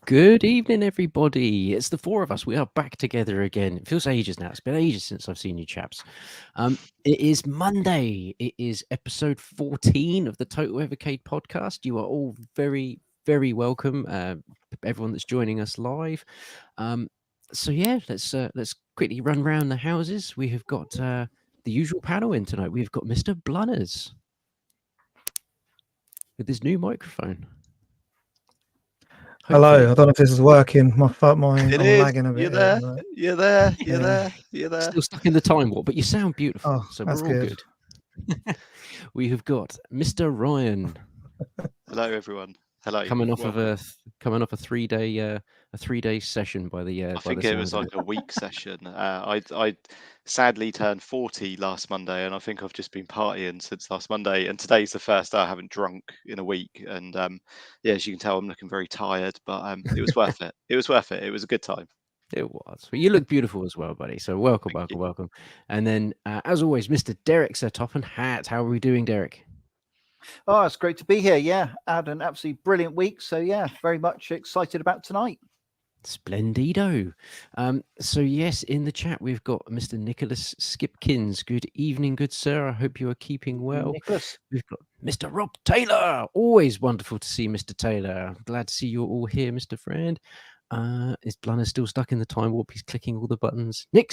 Good evening, everybody. It's the four of us. We are back together again. It feels ages now. It's been ages since I've seen you chaps. It is Monday. It is episode 14 of the Total Evercade Podcast. You are all very, very welcome. Everyone that's joining us live. So yeah, let's quickly run round the houses. We have got the usual panel in tonight. We've got Mr. Blunners with his new microphone. Hello, I don't know if this is working. I'm lagging a bit. You're there. Still stuck in the time warp, but you sound beautiful. Oh, so that's we're all good. We have got Mr. Ryan. Hello, everyone. Hello. Coming off of a 3-day session by the. I think it was like a week session. I sadly turned 40 last Monday, and I think I've just been partying since last Monday. And today's the first day I haven't drunk in a week. And yeah, as you can tell, I'm looking very tired, but it was worth it. It was worth it. It was a good time. It was. Well, you look beautiful as well, buddy. So welcome. And then, as always, Mr. Derek Sir Top and Hat. How are we doing, Derek? Oh, it's great to be here. Yeah, I had an absolutely brilliant week. So yeah, very much excited about tonight. Splendido. So yes, in the chat we've got Mr. Nicholas Skipkins. Good evening, good sir. I hope you are keeping well. Nicholas. We've got Mr. Rob Taylor. Always wonderful to see Mr. Taylor. Glad to see you all here, Mr. Friend. Is Blunners still stuck in the time warp? He's clicking all the buttons. Nick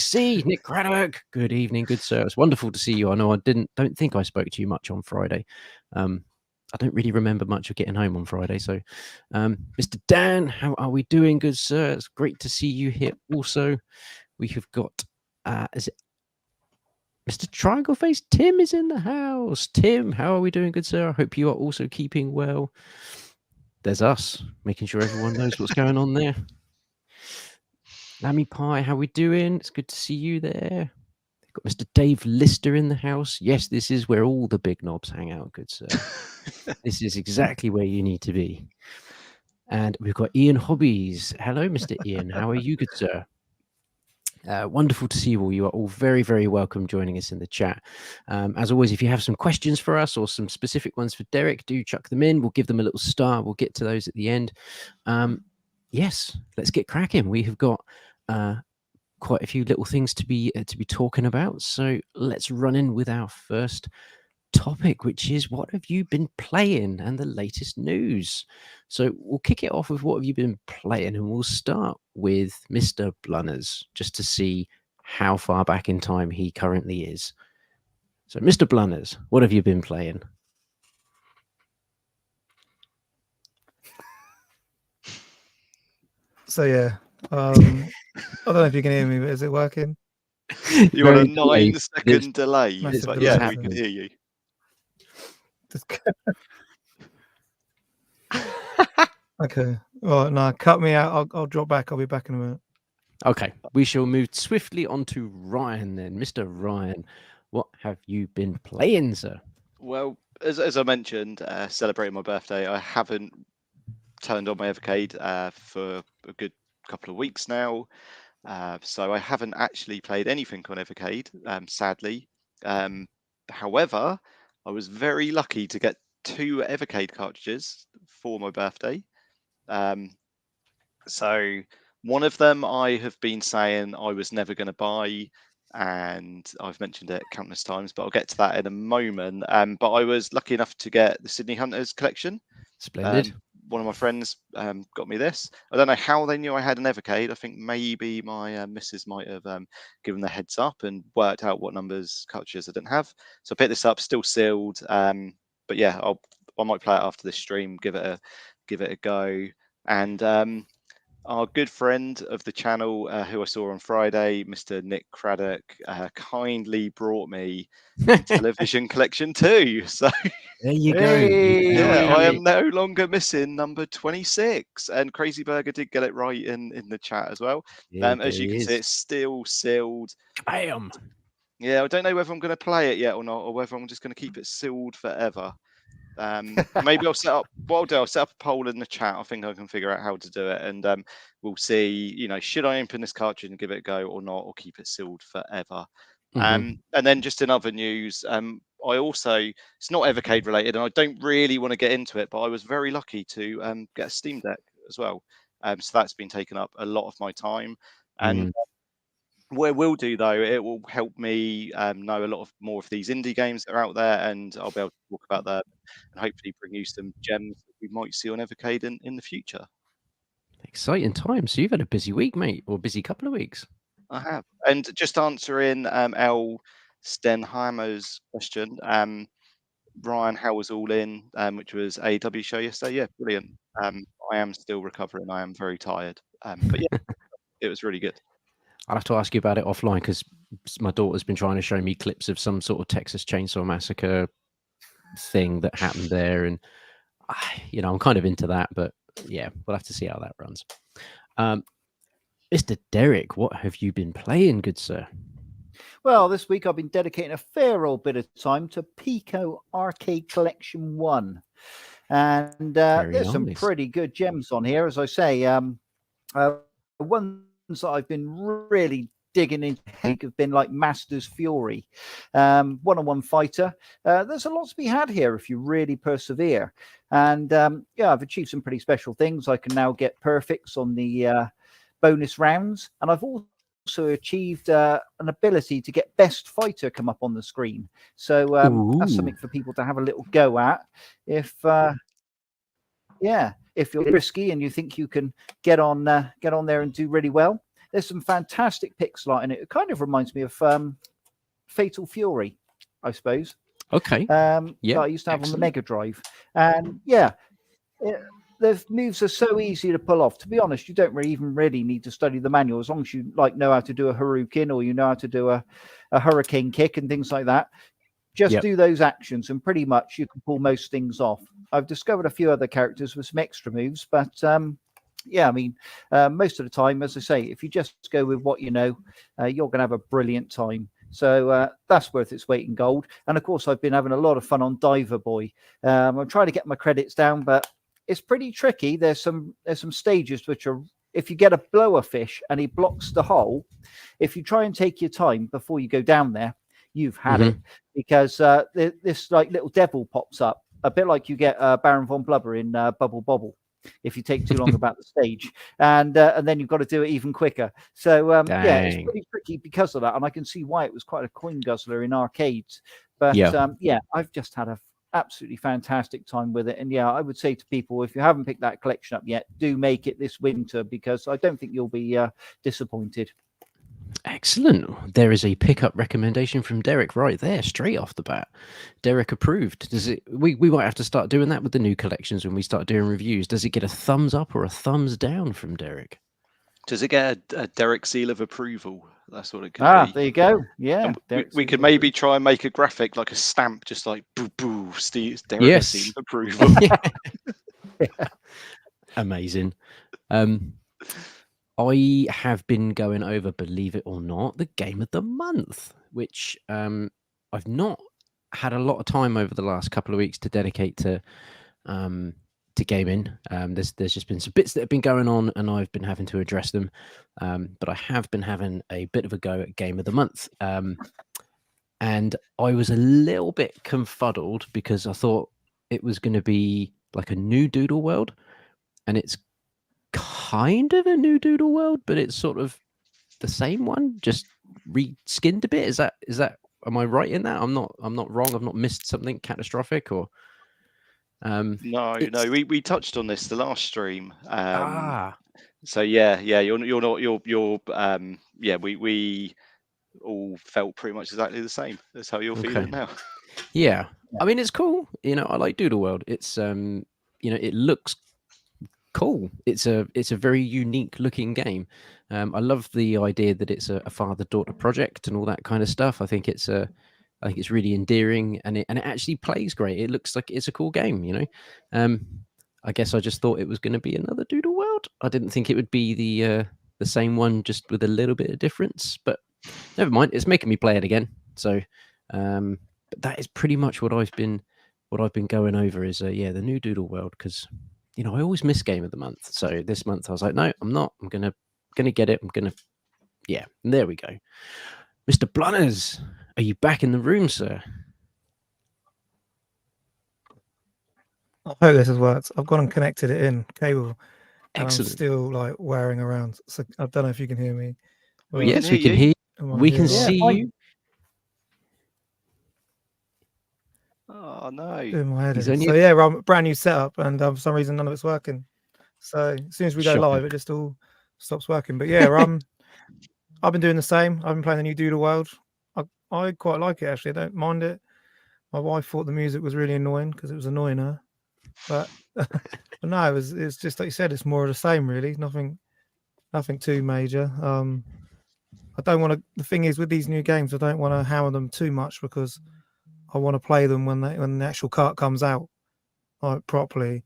Craddock. Good evening, good sir. It's wonderful to see you. I know I don't think I spoke to you much on Friday. I don't really remember much of getting home on Friday. So, Mr. Dan, how are we doing, good sir? It's great to see you here. Also, we have got is it Mr. Triangle Face? Tim is in the house. Tim, how are we doing, good sir? I hope you are also keeping well. There's us, making sure everyone knows what's going on there. Lammy Pie, how we doing? It's good to see you there. We've got Mr. Dave Lister in the house. Yes, this is where all the big knobs hang out, good sir. This is exactly where you need to be. And we've got Ian Hobbies. Hello, Mr. Ian. How are you, good sir? Wonderful to see you all. You are all very, very welcome joining us in the chat. As always, if you have some questions for us or some specific ones for Derek, do chuck them in. We'll give them a little star. We'll get to those at the end. Yes, let's get cracking. We have got quite a few little things to be talking about. So let's run in with our first topic, which is what have you been playing and the latest news. So we'll kick it off with what have you been playing, and we'll start with Mr. Blunners just to see how far back in time he currently is. So Mr. Blunners, what have you been playing? So yeah, I don't know if you can hear me, but is it working? You're on a 9-second delay. Massive But delay. yeah, we can hear you. Okay. Well, no, cut me out. I'll drop back. I'll be back in a minute. Okay, we shall move swiftly on to Ryan then. Mr. Ryan, what have you been playing, sir? Well, as I mentioned, celebrating my birthday, I haven't turned on my Evercade for a good couple of weeks now. So I haven't actually played anything on Evercade, sadly. However, I was very lucky to get 2 Evercade cartridges for my birthday. So one of them I have been saying I was never going to buy, and I've mentioned it countless times, but I'll get to that in a moment. But I was lucky enough to get the Sydney Hunters collection. Splendid. One of my friends got me this. I don't know how they knew I had an Evercade. I think maybe my missus might have given the heads up and worked out what numbers cartridges I didn't have. So I picked this up, still sealed. But yeah, I might play it after this stream, give it give it a go. And our good friend of the channel, who I saw on Friday, Mr. Nick Craddock, kindly brought me Television Collection 2. So There you go. Hey! yeah, I am no longer missing number 26. And Crazy Burger did get it right in the chat as well. As you can see, it's still sealed. Bam. Yeah, I don't know whether I'm going to play it yet or not, or whether I'm just going to keep it sealed forever. Maybe I'll set up. What I'll do, I'll set up a poll in the chat. I think I can figure out how to do it, and we'll see. Should I open this cartridge and give it a go or not, or keep it sealed forever? And then just in other news, I also, it's not Evercade related, and I don't really want to get into it, but I was very lucky to get a Steam Deck as well. So that's been taking up a lot of my time, and what it will do though, it will help me know a lot of more of these indie games that are out there, and I'll be able to talk about them and hopefully bring you some gems that we might see on Evercade in the future. Exciting time. So you've had a busy week, mate, or busy couple of weeks. I have. And just answering L. Stenheimer's question, Ryan, how was All In, which was AEW show yesterday? Yeah, brilliant. I am still recovering. I am very tired. But yeah, it was really good. I'll have to ask you about it offline because my daughter's been trying to show me clips of some sort of Texas Chainsaw Massacre thing that happened there. And, I'm kind of into that, but yeah, we'll have to see how that runs. Mr. Derek, what have you been playing, good sir? Well, this week I've been dedicating a fair old bit of time to Pico Arcade Collection 1. And there's some pretty good gems on here, as I say. Ones that I've been really digging into have been like Master's Fury, one-on-one fighter. There's a lot to be had here if you really persevere. And I've achieved some pretty special things. I can now get perfects on the bonus rounds, and I've also achieved an ability to get best fighter come up on the screen. So that's something for people to have a little go at. If you're risky and you think you can get on there and do really well, there's some fantastic pixel art in it. It kind of reminds me of Fatal Fury, I suppose. Okay. That I used to have on the Mega Drive, and the moves are so easy to pull off. To be honest, you don't really need to study the manual as long as you know how to do a Harukin or you know how to do a hurricane kick and things like that. Just do those actions and pretty much you can pull most things off. I've discovered a few other characters with some extra moves, but most of the time, as I say, if you just go with what you know, you're going to have a brilliant time. So that's worth its weight in gold. And of course, I've been having a lot of fun on Diver Boy. I'm trying to get my credits down, but it's pretty tricky. There's some stages which are, if you get a blower fish and he blocks the hole, if you try and take your time before you go down there, you've had it, because this like little devil pops up, a bit like you get Baron von Blubber in Bubble Bobble. If you take too long about the stage, and then you've got to do it even quicker. So it's pretty tricky because of that, and I can see why it was quite a coin guzzler in arcades. But I've just had a absolutely fantastic time with it, and I would say to people, if you haven't picked that collection up yet, do make it this winter, because I don't think you'll be disappointed. Excellent. There is a pickup recommendation from Derek right there, straight off the bat. Derek approved. Does it? We might have to start doing that with the new collections when we start doing reviews. Does it get a thumbs up or a thumbs down from Derek? Does it get a Derek seal of approval? That's what it could be. There you go. Yeah. We could maybe try and make a graphic, like a stamp, just like boo boo, Derek seal of approval. Amazing. I have been going over, believe it or not, the game of the month, which I've not had a lot of time over the last couple of weeks to dedicate to gaming. There's just been some bits that have been going on, and I've been having to address them. But I have been having a bit of a go at game of the month, and I was a little bit confuddled because I thought it was going to be like a new Doodle World, and it's kind of a new Doodle World, but it's sort of the same one, just reskinned a bit. Is that am I right in that? I'm not wrong. I've not missed something catastrophic, or no, we touched on this the last stream. So we all felt pretty much exactly the same. That's how you're feeling now. I mean, it's cool. I like Doodle World. It's it looks cool. It's a very unique looking game. I love the idea that it's a father-daughter project and all that kind of stuff. I think it's really endearing, and it actually plays great. It looks like it's a cool game, you know. I guess I just thought it was going to be another Doodle World. I didn't think it would be the same one, just with a little bit of difference. But never mind. It's making me play it again. So, but that is pretty much what I've been going over is the new Doodle World, because I always miss Game of the Month. So this month I was like, no, I'm not. I'm gonna get it. And there we go. Mr. Blunners, are you back in the room, sir? I hope this has worked. I've gone and connected it in cable, and Excellent. I'm still like wearing around. So I don't know if you can hear me. Yes, we can hear you. We can see you. Oh no! Doing my head He's in. only- So yeah, I'm brand new setup, and for some reason none of it's working. So as soon as we go Shocking. live, it just all stops working. But yeah, I've been doing the same. I've been playing the new Doodle World. I quite like it actually. I don't mind it. My wife thought the music was really annoying because it was annoying her. But but no, it's just like you said. It's more of the same, really. Nothing too major. I don't want to. The thing is, with these new games, I don't want to hammer them too much because I want to play them when the actual cart comes out, like properly.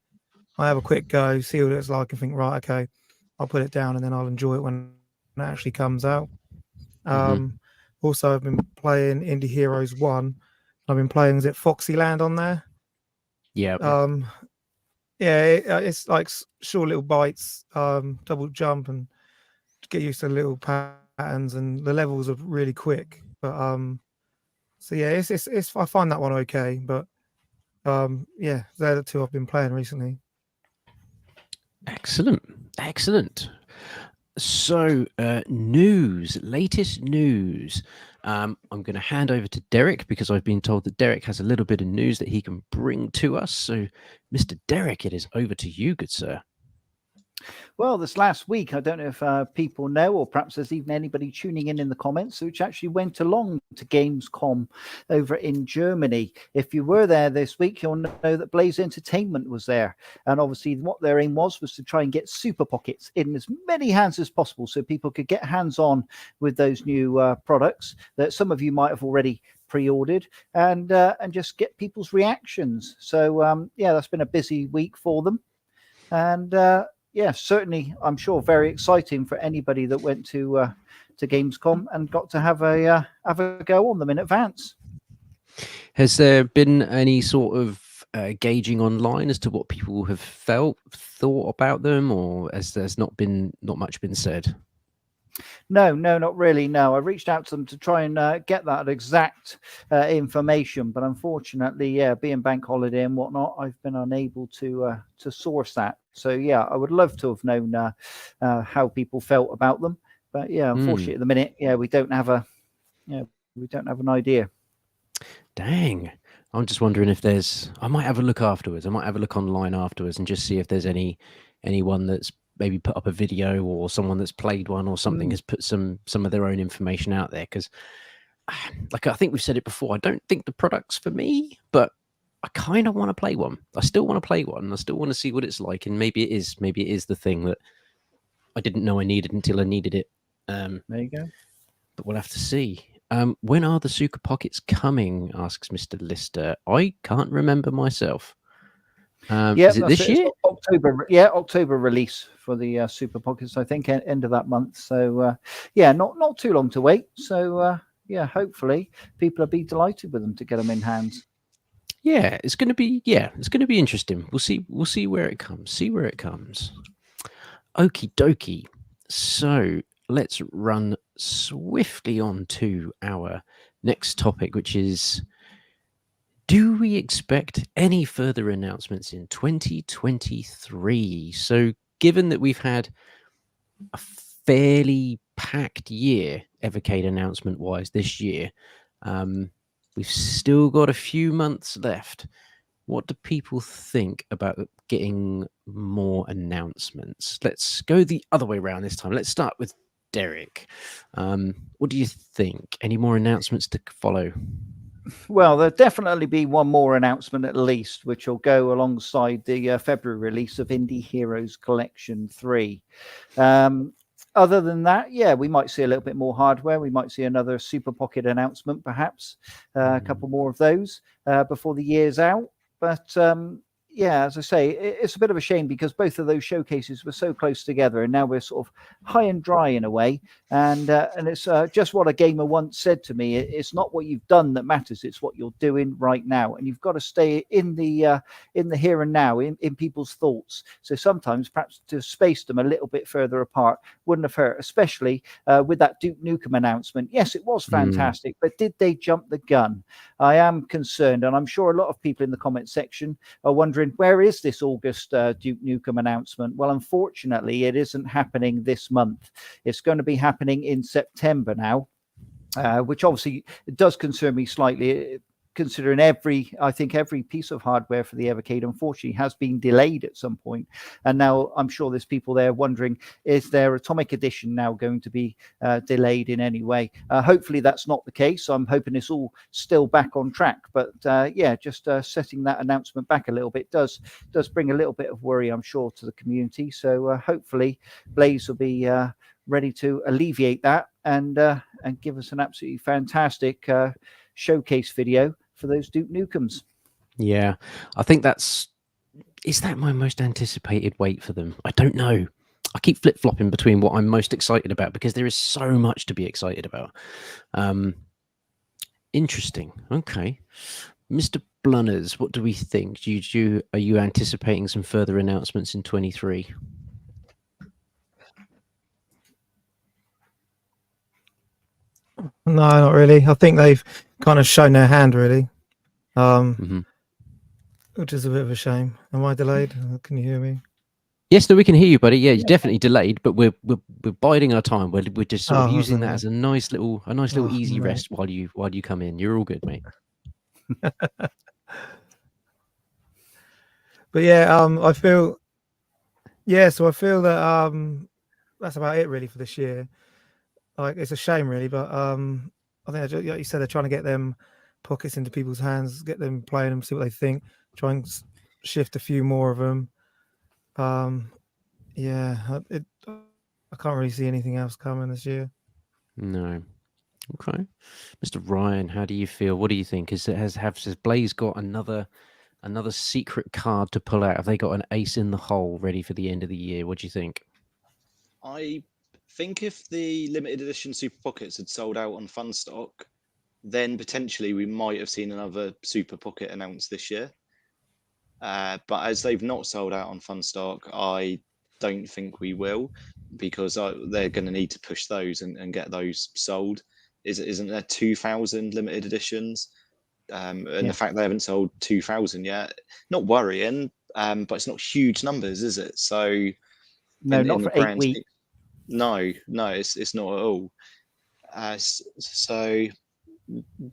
I have a quick go, see what it's like, and think, right, okay, I'll put it down, and then I'll enjoy it when it actually comes out. Also, I've been playing Indie Heroes 1. I've been playing, is it Foxyland on there? Yeah. It's like short little bites, double jump, and get used to little patterns, and the levels are really quick. But so yeah, it's I find that one okay. But they're the two I've been playing recently. Excellent. So, latest news. I'm going to hand over to Derek because I've been told that Derek has a little bit of news that he can bring to us. So, Mr. Derek, it is over to you, good sir. Well, this last week, I don't know if people know, or perhaps there's even anybody tuning in the comments, which actually went along to Gamescom over in Germany. If you were there this week, you'll know that Blaze Entertainment was there. And obviously what their aim was to try and get Super Pockets in as many hands as possible so people could get hands-on with those new products that some of you might have already pre-ordered, and just get people's reactions. So, that's been a busy week for them. And certainly, I'm sure very exciting for anybody that went to Gamescom and got to have a go on them in advance. Has there been any sort of gauging online as to what people have thought about them, or has there's not much been said? No, not really. No, I reached out to them to try and get that exact information, but unfortunately, being bank holiday and whatnot, I've been unable to source that. So I would love to have known how people felt about them, but unfortunately, at the minute, we don't have an idea. Dang. I'm just wondering if I might have a look afterwards. I might have a look online afterwards and just see if there's anyone that's maybe put up a video, or someone that's played one or something has put some of their own information out there. Because like I think we've said it before, I don't think the product's for me, but I kind of want to play one. I still want to play one. I still want to see what it's like, and maybe it is the thing that I didn't know I needed until I needed it. There you go. But we'll have to see. When are the Super Pockets coming? Asks Mr. Lister. I can't remember myself. Is it this year? October. October release for the Super Pockets. I think end of that month. So not too long to wait. So hopefully people will be delighted with them to get them in hands. Yeah, it's going to be interesting. We'll see where it comes. Okie dokie. So let's run swiftly on to our next topic, which is, do we expect any further announcements in 2023? So given that we've had a fairly packed year, Evercade announcement wise this year, we've still got a few months left. What do people think about getting more announcements? Let's go the other way around this time. Let's start with Derek. What do you think? Any more announcements to follow? Well, there'll definitely be one more announcement at least, which will go alongside the February release of Indie Heroes Collection 3. Other than that, yeah, we might see a little bit more hardware. We might see another Super Pocket announcement, perhaps a couple more of those before the year's out. But yeah, as I say, it's a bit of a shame because both of those showcases were so close together, and now we're sort of high and dry in a way. And it's just what a gamer once said to me: it's not what you've done that matters; it's what you're doing right now. And you've got to stay in the here and now, in people's thoughts. So sometimes, perhaps to space them a little bit further apart wouldn't have hurt, especially with that Duke Nukem announcement. Yes, it was fantastic, but did they jump the gun? I am concerned, and I'm sure a lot of people in the comment section are wondering, where is this August Duke Nukem announcement? Well, unfortunately, it isn't happening this month. It's going to be happening in September now, which obviously does concern me slightly, considering I think every piece of hardware for the Evercade unfortunately has been delayed at some point. And now I'm sure there's people there wondering, is their Atomic Edition now going to be delayed in any way? Hopefully that's not the case. I'm hoping it's all still back on track. But yeah, just setting that announcement back a little bit does bring a little bit of worry, I'm sure, to the community. So hopefully Blaze will be ready to alleviate that and give us an absolutely fantastic showcase video for those Duke Nukems. Yeah, I think is that my most anticipated wait for them? I don't know. I keep flip-flopping between what I'm most excited about because there is so much to be excited about. Interesting. Okay. Mr. Blunners, what do we think? Are you anticipating some further announcements in 23? No, not really. I think they've kind of shown their hand, really, which is a bit of a shame. Am I delayed? Can you hear me? Yes, no, we can hear you, buddy. Yeah, you're definitely delayed, but we're biding our time. We're just sort of using that as a nice little easy rest while you come in. You're all good, mate. But yeah, I feel that that's about it really for this year. Like, it's a shame really, but I think, like you said, they're trying to get them pockets into people's hands, get them playing them, see what they think, try and shift a few more of them. Yeah, I can't really see anything else coming this year. No. Okay. Mr. Ryan, how do you feel? What do you think? Has Blaze got another secret card to pull out? Have they got an ace in the hole ready for the end of the year? What do you think? I think if the limited edition Super Pockets had sold out on Fun Stock, then potentially we might have seen another Super Pocket announced this year. But as they've not sold out on Fun Stock, I don't think we will, because they're going to need to push those and get those sold. Isn't there 2,000 limited editions? And the fact they haven't sold 2,000 yet, not worrying, but it's not huge numbers, is it? So no, not for 8 weeks. No, it's not at all. So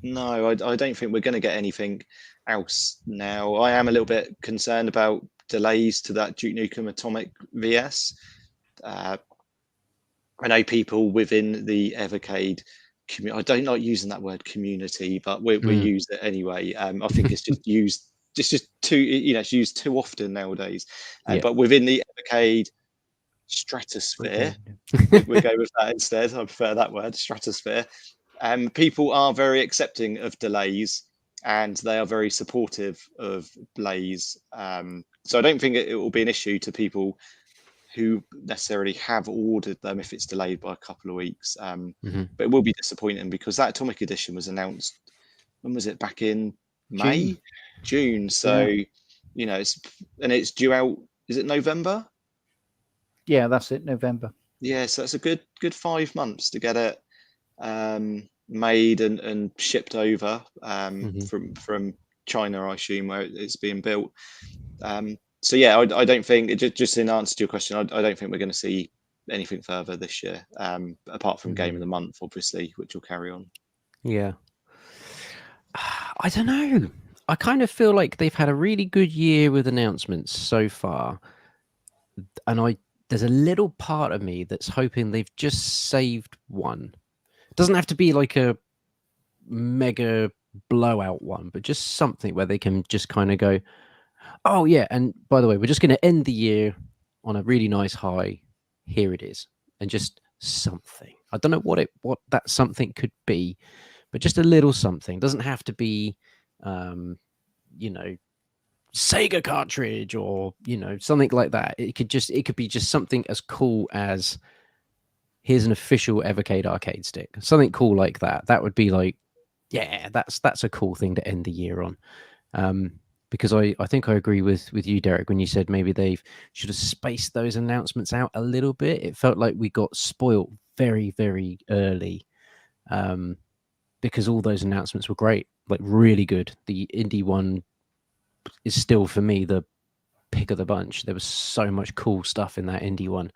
no, I don't think we're going to get anything else now. I am a little bit concerned about delays to that Duke Nukem Atomic VS. I know people within the Evercade community, I don't like using that word community, but we use it anyway. I think it's just used, it's used too often nowadays. But within the Evercade stratosphere, we'll go with that instead. I prefer that word, stratosphere. People are very accepting of delays, and they are very supportive of Blaze. So I don't think it will be an issue to people who necessarily have ordered them if it's delayed by a couple of weeks. But it will be disappointing because that Atomic Edition was announced, when was it? Back in May? June. So, it's due out, is it November? Yeah, that's it, November. Yeah, so it's a good 5 months to get it made and shipped over from China, I assume, where it's being built. So yeah, I don't think, just in answer to your question, I don't think we're going to see anything further this year, apart from Game of the Month, obviously, which will carry on. Yeah. I don't know. I kind of feel like they've had a really good year with announcements so far. And there's a little part of me that's hoping they've just saved one. It doesn't have to be like a mega blowout one, but just something where they can just kind of go, oh yeah, and by the way, we're just going to end the year on a really nice high. Here it is, and just something. I don't know what that something could be, but just a little something. Doesn't have to be, Sega cartridge or something like that. It could be just something as cool as, here's an official Evercade arcade stick, something cool like that. That would be like, yeah, that's a cool thing to end the year on. Because I think I agree with you, Derek, when you said maybe they should have spaced those announcements out a little bit. It felt like we got spoiled very, very early, because all those announcements were great, like really good. The indie one is still, for me, the pick of the bunch. There was so much cool stuff in that indie one,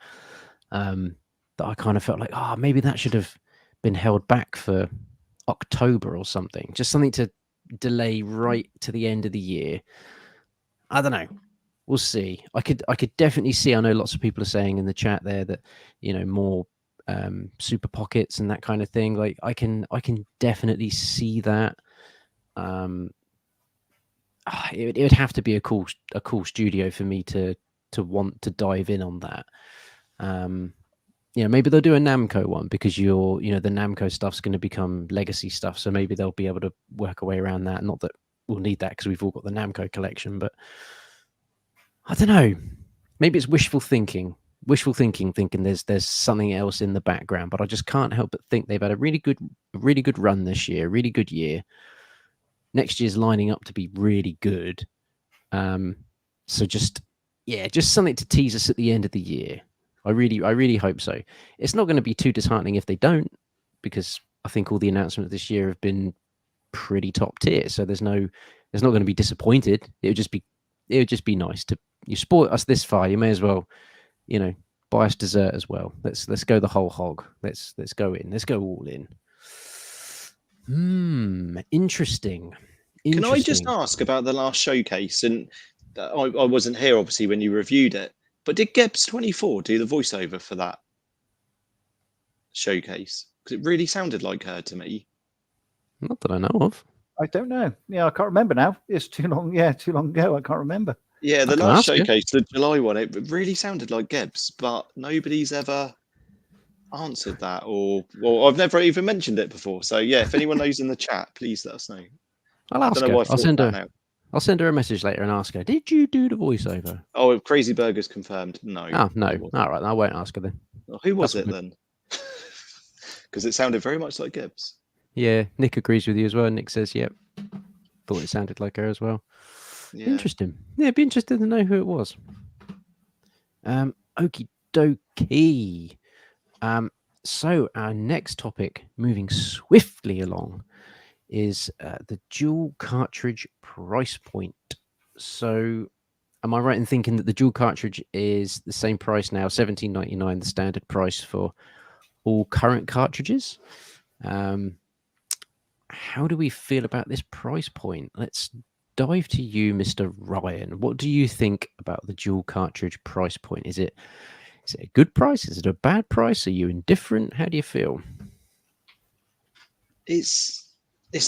that I kind of felt like, maybe that should have been held back for October or something. Just something to delay right to the end of the year. I don't know. We'll see. I could definitely see. I know lots of people are saying in the chat there that more super pockets and that kind of thing. Like I can definitely see that. It would have to be a cool studio for me to want to dive in on that. Maybe they'll do a Namco one, because the Namco stuff's going to become legacy stuff. So maybe they'll be able to work a way around that. Not that we'll need that, because we've all got the Namco collection, but I don't know. Maybe it's wishful thinking thinking there's something else in the background, but I just can't help but think they've had a really good run this year, really good year. Next year's lining up to be really good. So just something to tease us at the end of the year. I really hope so. It's not going to be too disheartening if they don't, because I think all the announcements this year have been pretty top tier. So there's not going to be disappointed. It would just be nice to, you spoil us this far. You may as well, buy us dessert as well. Let's go the whole hog. Let's go in. Let's go all in. Interesting. Can I just ask about the last showcase? And I wasn't here, obviously, when you reviewed it, but did Gebs24 do the voiceover for that showcase? Because it really sounded like her to me. Not that I know of. I don't know. Yeah, I can't remember now. It's too long. Yeah, too long ago. I can't remember. Yeah, the last showcase, the July one, it really sounded like Gebs, but nobody's ever answered that, well, I've never even mentioned it before. So yeah, if anyone knows in the chat, please let us know. I'll ask her. I'll send her a message later and ask her, did you do the voiceover? Oh, Crazy Burger's confirmed. No. Oh, no. All right, I won't ask her then. Well, who was it then? Because it sounded very much like Gibbs. Yeah, Nick agrees with you as well. Nick says, yep. Thought it sounded like her as well. Yeah. Interesting. Yeah, it'd be interesting to know who it was. Okie dokie. So our next topic, moving swiftly along, is the dual cartridge price point. So am I right in thinking that the dual cartridge is the same price now, $17.99, the standard price for all current cartridges? How do we feel about this price point? Let's dive to you, Mr. Ryan. What do you think about the dual cartridge price point? Is it a good price? Is it a bad price? Are you indifferent? How do you feel? It's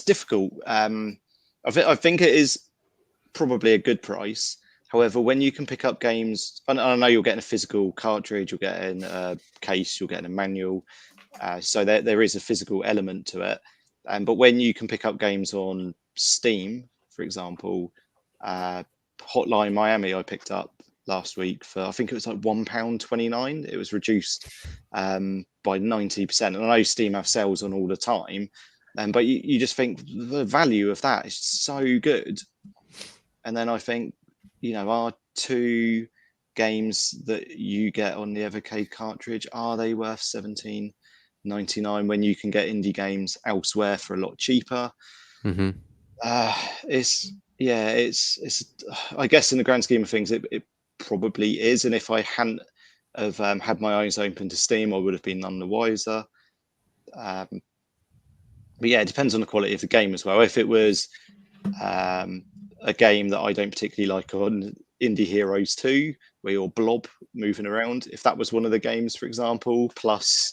difficult. I think it is probably a good price. However, when you can pick up games, and I know you're getting a physical cartridge, you're getting a case, you're getting a manual, so there is a physical element to it. But when you can pick up games on Steam, for example, Hotline Miami, I picked up last week for, I think it was like £1.29. It was reduced by 90%. And I know Steam have sales on all the time, but you just think the value of that is so good. And then I think, are two games that you get on the Evercade cartridge, are they worth $17.99 when you can get indie games elsewhere for a lot cheaper? Mm-hmm. It's I guess in the grand scheme of things, it probably is. And if I hadn't have had my eyes open to Steam, I would have been none the wiser. But yeah, it depends on the quality of the game as well. If it was a game that I don't particularly like on Indie Heroes 2, where you're blob moving around, if that was one of the games, for example, plus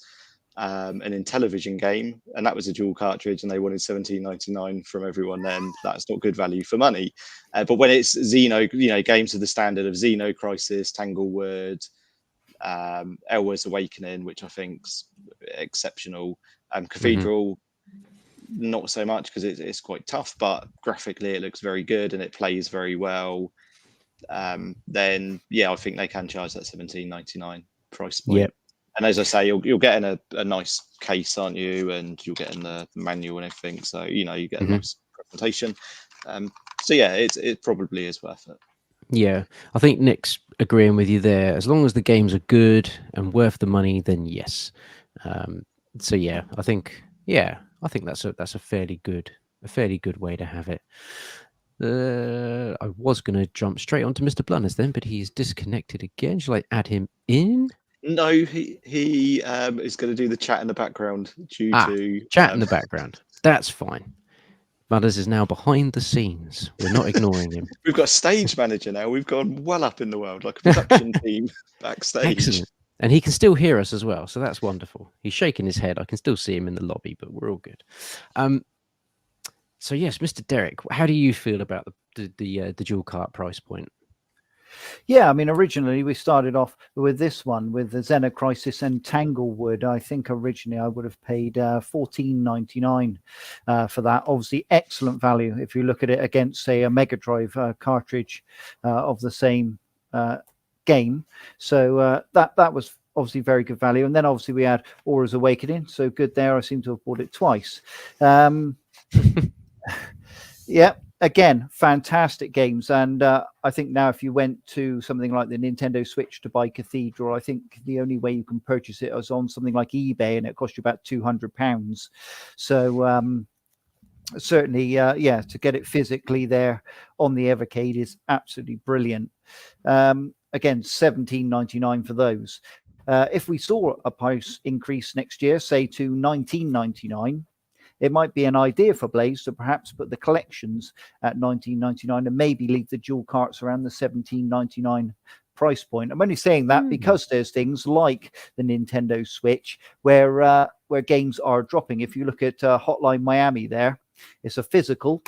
an Intellivision game, and that was a dual cartridge, and they wanted $17.99 from everyone. Then that's not good value for money. But when it's Xeno, games of the standard of Xeno Crisis, Tanglewood, Elwa's Awakening, which I think's exceptional. Cathedral, not so much because it's quite tough, but graphically it looks very good and it plays very well. Then I think they can charge that $17.99 price point. Yep. And as I say, you're getting a nice case, aren't you? And you're getting the manual and everything, so you get a nice presentation. It probably is worth it. Yeah, I think Nick's agreeing with you there. As long as the games are good and worth the money, then yes. I think that's a fairly good way to have it. I was going to jump straight onto Mr. Blunners then, but he's disconnected again. Shall I add him in? No, he is going to do the chat in the background due to chat in the background. That's fine. Blunners is now behind the scenes. We're not ignoring him. We've got a stage manager now. We've gone well up in the world, like a production team backstage. Excellent. And he can still hear us as well, so that's wonderful. He's shaking his head. I can still see him in the lobby, but we're all good. So yes, Mr. Derek, how do you feel about the dual cart price point? Yeah, I mean, originally we started off with this one, with the Xeno Crisis and Tanglewood. I think originally I would have paid $14.99 for that. Obviously, excellent value if you look at it against, say, a Mega Drive cartridge of the same game. So that was obviously very good value. And then obviously we had Aura's Awakening. So good there. I seem to have bought it twice. Yeah. Again, fantastic games. And I think now if you went to something like the Nintendo Switch to buy Cathedral, I think the only way you can purchase it is on something like eBay, and it cost you about £200. So certainly, to get it physically there on the Evercade is absolutely brilliant. Again, $17.99 for those. If we saw a price increase next year, say to $19.99, it might be an idea for Blaze to perhaps put the collections at $19.99 and maybe leave the dual carts around the $17.99 price point. I'm only saying that because there's things like the Nintendo Switch where games are dropping. If you look at Hotline Miami there, it's a physical,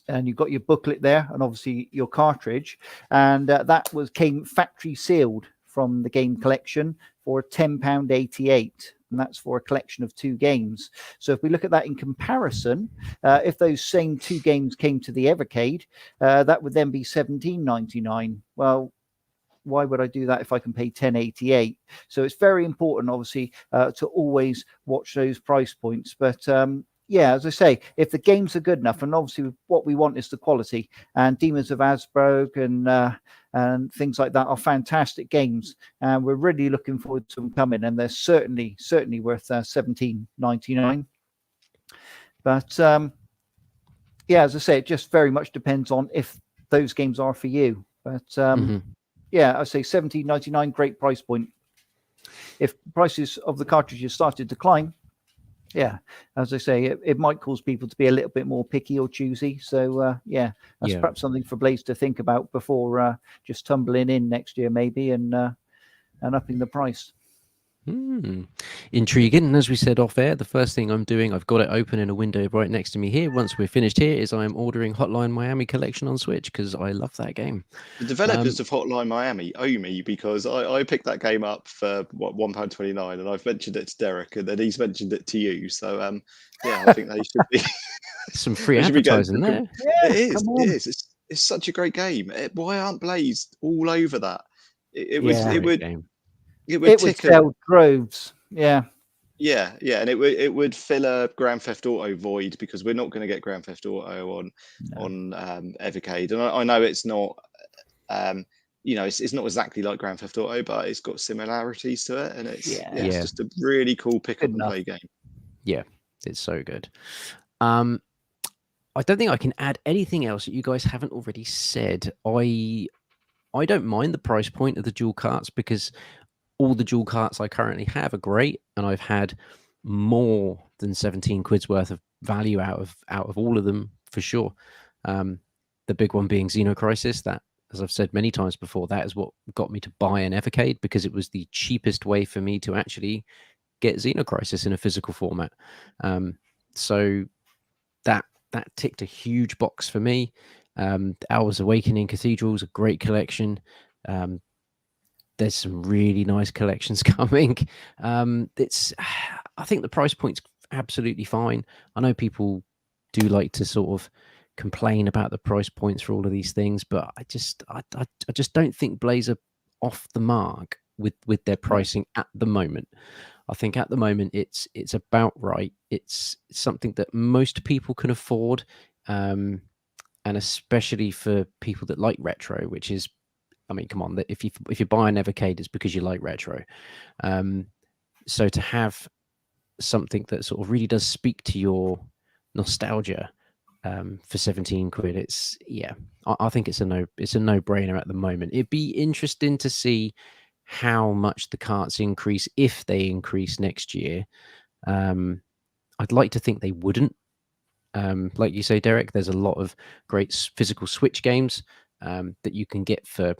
and you've got your booklet there and obviously your cartridge, and that came factory sealed from the game collection for £10.88. And that's for a collection of 2 games. So if we look at that in comparison, if those same 2 games came to the Evercade, that would then be $17.99. Well, why would I do that if I can pay $10.88? So it's very important, obviously, to always watch those price points. But as I say, if the games are good enough, and obviously what we want is the quality, and Demons of Asberg and things like that are fantastic games, and we're really looking forward to them coming, and they're certainly worth $17.99. But as I say, it just very much depends on if those games are for you. But I say $17.99, great price point. If prices of the cartridges started to climb, as I say, it might cause people to be a little bit more picky or choosy. So, that's perhaps something for Blaze to think about before just tumbling in next year, maybe, and upping the price. Intriguing. And as we said off air, the first thing I'm doing, I've got it open in a window right next to me here. Once we're finished here, is I'm ordering Hotline Miami Collection on Switch because I love that game. The developers of Hotline Miami owe me because I picked that game up for £1.29, and I've mentioned it to Derek, and then he's mentioned it to you. So I think they should be some free advertising there. It is. It's such a great game. Why aren't Blaze all over that? It would sell droves. Yeah, and it would fill a Grand Theft Auto void, because we're not going to get Grand Theft Auto on Evercade, and I know it's not, it's not exactly like Grand Theft Auto, but it's got similarities to it, and it's just a really cool pick up and play game. Yeah, it's so good. I don't think I can add anything else that you guys haven't already said. I don't mind the price point of the dual carts, because all the dual carts I currently have are great, and I've had more than 17 quid's worth of value out of all of them for sure. The big one being Xeno Crisis. That, as I've said many times before, that is what got me to buy an Evercade, because it was the cheapest way for me to actually get Xenocrisis in a physical format. So that ticked a huge box for me. Hours Awakening Cathedral is a great collection. There's some really nice collections coming. I think the price point's absolutely fine. I know people do like to sort of complain about the price points for all of these things, but I just don't think Blaze are off the mark with their pricing at the moment. I think at the moment it's about right. It's something that most people can afford, and especially for people that like retro, which is, I mean, come on, if you buy an Evercade, it's because you like retro. So to have something that sort of really does speak to your nostalgia for 17 quid, it's I think it's a no-brainer at the moment. It'd be interesting to see how much the carts increase, if they increase next year. I'd like to think they wouldn't. Like you say, Derek, there's a lot of great physical Switch games that you can get for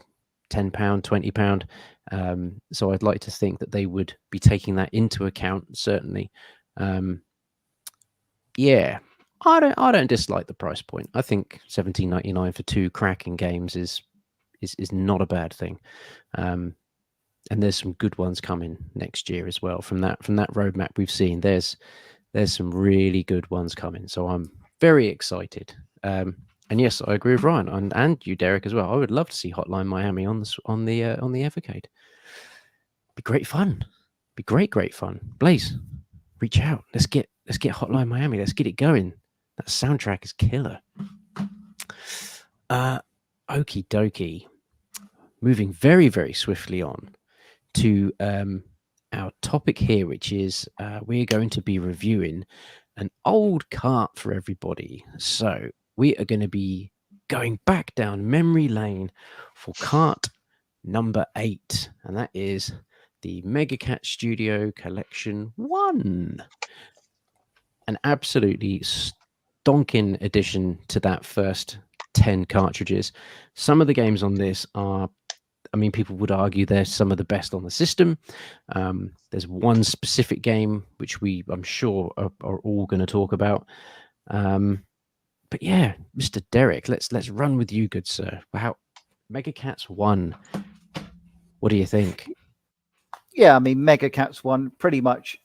£10, £20. So I'd like to think that they would be taking that into account, certainly. Yeah, I don't dislike the price point. I think £17.99 for 2 cracking games is not a bad thing. And there's some good ones coming next year as well. From that roadmap we've seen, there's some really good ones coming. So I'm very excited. And yes, I agree with Ryan and you, Derek, as well. I would love to see Hotline Miami on the Evercade. Be great fun. Be great fun. Blaze, reach out. Let's get Hotline Miami. Let's get it going. That soundtrack is killer. Okie dokie. Moving very, very swiftly on to our topic here, which is we're going to be reviewing an old cart for everybody. So we are going to be going back down memory lane for cart number 8, and that is the Mega Cat Studio Collection 1. An absolutely stonking addition to that first 10 cartridges. Some of the games on this are, I mean, people would argue they're some of the best on the system. There's one specific game which I'm sure are all going to talk about. But yeah, Mr. Derek, let's run with you, good sir. Wow, Mega Cats 1. What do you think? Yeah, I mean, Mega Cats 1, pretty much,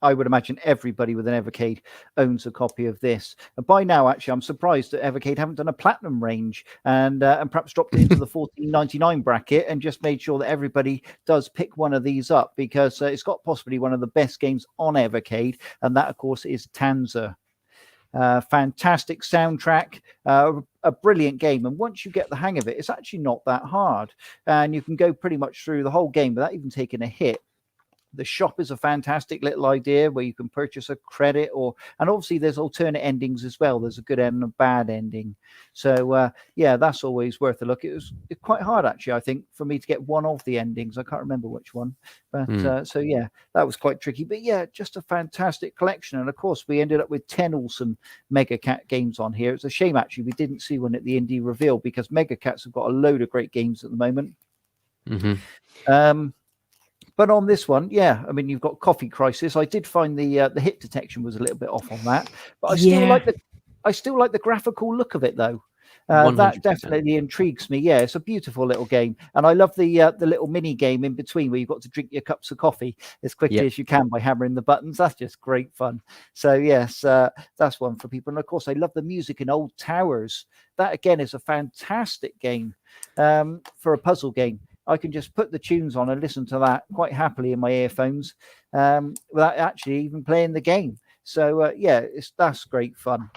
I would imagine everybody with an Evercade owns a copy of this. And by now, actually, I'm surprised that Evercade haven't done a platinum range and perhaps dropped it into the $14.99 bracket and just made sure that everybody does pick one of these up, because it's got possibly one of the best games on Evercade, and that, of course, is Tanza. Fantastic soundtrack, a brilliant game, and once you get the hang of it, it's actually not that hard, and you can go pretty much through the whole game without even taking a hit. The shop is a fantastic little idea where you can purchase a credit, and obviously there's alternate endings as well. There's a good end and a bad ending. So yeah, that's always worth a look. It's quite hard, actually, I think, for me to get one of the endings. I can't remember which one, but so yeah, that was quite tricky. But yeah, just a fantastic collection. And of course, we ended up with 10 awesome Mega Cat games on here. It's a shame, actually, we didn't see one at the indie reveal, because Mega Cats have got a load of great games at the moment. But on this one, yeah, I mean, you've got Coffee Crisis. I did find the hit detection was a little bit off on that, but I still like the graphical look of it, though. That definitely intrigues me. Yeah, it's a beautiful little game, and I love the little mini game in between where you've got to drink your cups of coffee as quickly as you can by hammering the buttons. That's just great fun. So yes, that's one for people. And of course, I love the music in Old Towers. That again is a fantastic game for a puzzle game. I can just put the tunes on and listen to that quite happily in my earphones without actually even playing the game. So yeah, that's great fun.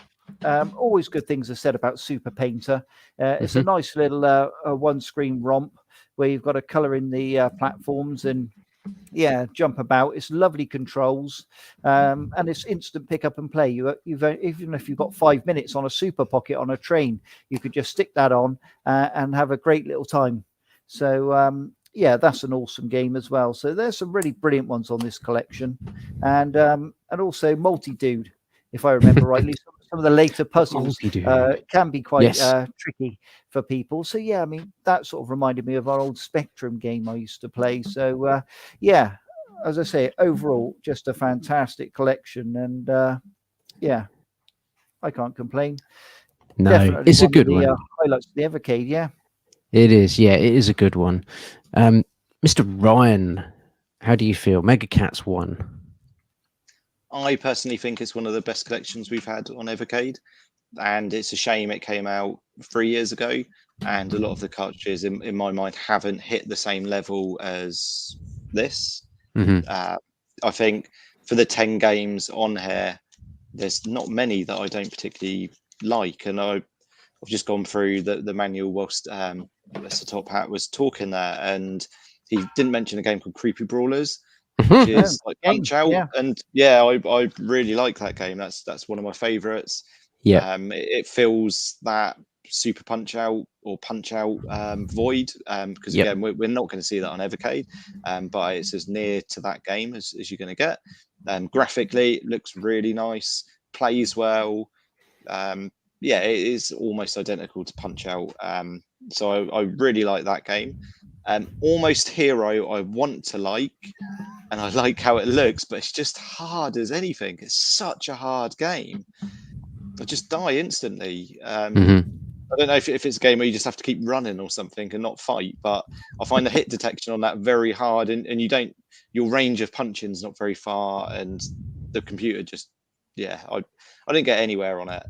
Always good things are said about Super Painter. It's a nice little one-screen romp where you've got to colour in the platforms and jump about. It's lovely controls, and it's instant pick up and play. Even if you've got 5 minutes on a Super Pocket on a train, you could just stick that on and have a great little time. So yeah, that's an awesome game as well. So there's some really brilliant ones on this collection, and also Multi-Dude, if I remember rightly. Some of the later puzzles can be quite tricky for people. So yeah, I mean, that sort of reminded me of our old Spectrum game I used to play. So yeah, as I say, overall, just a fantastic collection. And yeah, I can't complain. No, Definitely it's a one of good the one. highlights of the Evercade. Yeah. It is. Yeah, it is a good one. Mr. Ryan, how do you feel? Mega Cat's 1. I personally think it's one of the best collections we've had on Evercade, and it's a shame it came out 3 years ago, and a lot of the cartridges in my mind haven't hit the same level as this. Mm-hmm. I think for the 10 games on here, there's not many that I don't particularly like, and I've just gone through the manual whilst Mr. Top Hat was talking there, and he didn't mention a game called Creepy Brawlers, which is like game, Punch Out, yeah. and yeah, I really like that game. That's one of my favourites. Yeah. It fills that Super Punch Out or Punch Out void, because Yep. again, we're not going to see that on Evercade, but it's as near to that game as you're going to get. Graphically, it looks really nice, plays well. Yeah, it is almost identical to Punch Out. So I really like that game. Almost Hero, I want to like, and I like how it looks, but it's just hard as anything. It's such a hard game. I just die instantly. Mm-hmm. I don't know if it's a game where you just have to keep running or something and not fight, but I find the hit detection on that very hard, and you don't, your range of punching is not very far, and the computer just, yeah, I didn't get anywhere on it.